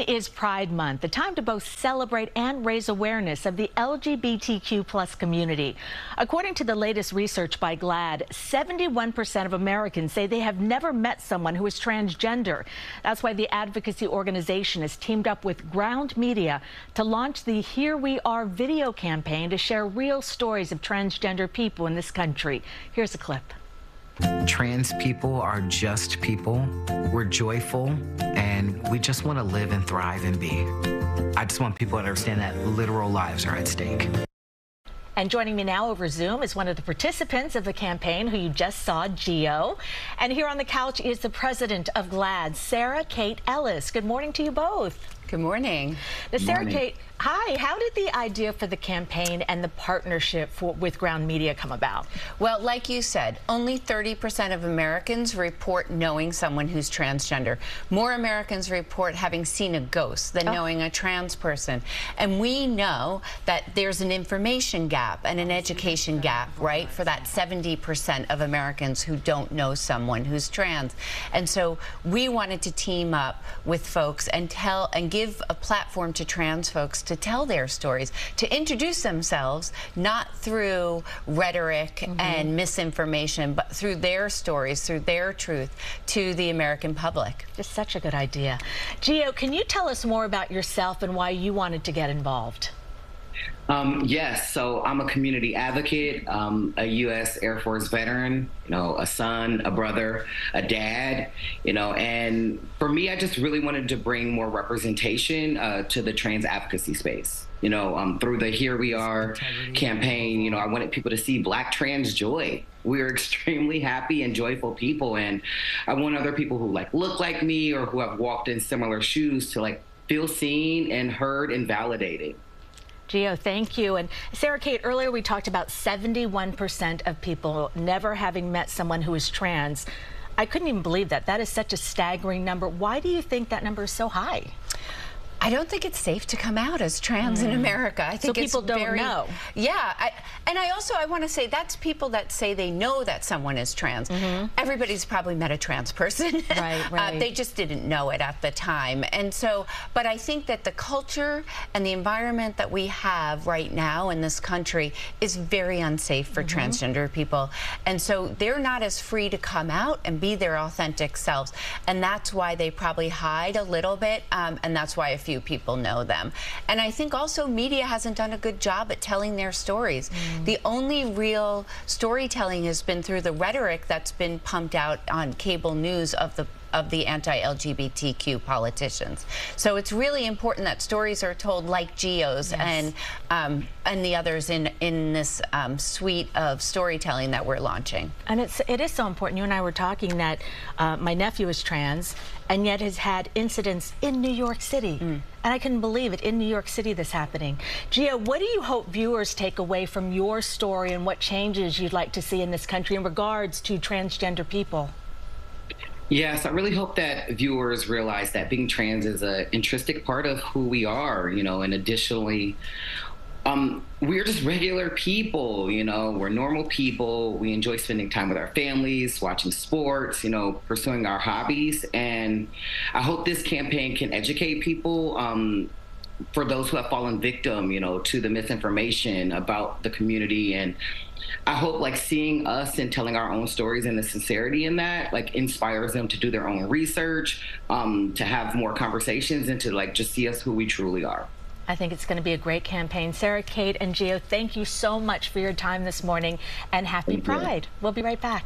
June is Pride Month, a time to both celebrate and raise awareness of the LGBTQ+ community. According to the latest research by GLAAD, 71% of Americans say they have never met someone who is transgender. That's why the advocacy organization has teamed up with Ground Media to launch the Here We Are video campaign to share real stories of transgender people in this country. Here's a clip. Trans people are just people. We're joyful, and we just want to live and thrive and be. I just want people to understand that literal lives are at stake. And joining me now over Zoom is one of the participants of the campaign who you just saw, Gio. And here on the couch is the president of GLAAD, Sarah Kate Ellis. Good morning to you both. Good morning. Now, Sarah Kate, hi. How did the idea for the campaign and the partnership with Ground Media come about? Well, like you said, only 30% of Americans report knowing someone who's transgender. More Americans report having seen a ghost than knowing a trans person. And we know that there's an information gap and an education gap, right, for that 70% of Americans who don't know someone who's trans. And so we wanted to team up with folks and give a platform to trans folks to tell their stories, to introduce themselves, not through rhetoric and misinformation, but through their stories, through their truth to the American public. Just such a good idea. Gio, can you tell us more about yourself and why you wanted to get involved? Yes, so I'm a community advocate, a U.S. Air Force veteran, a son, a brother, a dad, and for me, I just really wanted to bring more representation to the trans advocacy space. Through the Here We Are campaign, I wanted people to see Black trans joy. We're extremely happy and joyful people, and I want other people who look like me or who have walked in similar shoes to feel seen and heard and validated. Gio, thank you. And Sarah Kate, earlier we talked about 71% of people never having met someone who is trans. I couldn't even believe that. That is such a staggering number. Why do you think that number is so high? I don't think it's safe to come out as trans in America. I think so people don't know. Yeah, I want to say that's people that say they know that someone is trans. Everybody's probably met a trans person. Right. They just didn't know it at the time. And so, but I think that the culture and the environment that we have right now in this country is very unsafe for transgender people. And so they're not as free to come out and be their authentic selves. And that's why they probably hide a little bit. And that's why a few people know them. And I think also media hasn't done a good job at telling their stories. The only real storytelling has been through the rhetoric that's been pumped out on cable news of the anti-LGBTQ politicians. So it's really important that stories are told like Gio's and the others in this suite of storytelling that we're launching. And it is so important. You and I were talking that my nephew is trans and yet has had incidents in New York City. And I couldn't believe it, in New York City this happening. Gio, what do you hope viewers take away from your story and what changes you'd like to see in this country in regards to transgender people? Yes, I really hope that viewers realize that being trans is an intrinsic part of who we are, and additionally, we're just regular people, we're normal people. We enjoy spending time with our families, watching sports, pursuing our hobbies. And I hope this campaign can educate people for those who have fallen victim, to the misinformation about the community. And I hope seeing us and telling our own stories and the sincerity in that inspires them to do their own research, to have more conversations and to just see us who we truly are. I think it's going to be a great campaign. Sarah, Kate, and Gio, thank you so much for your time this morning, and happy Pride. We'll be right back.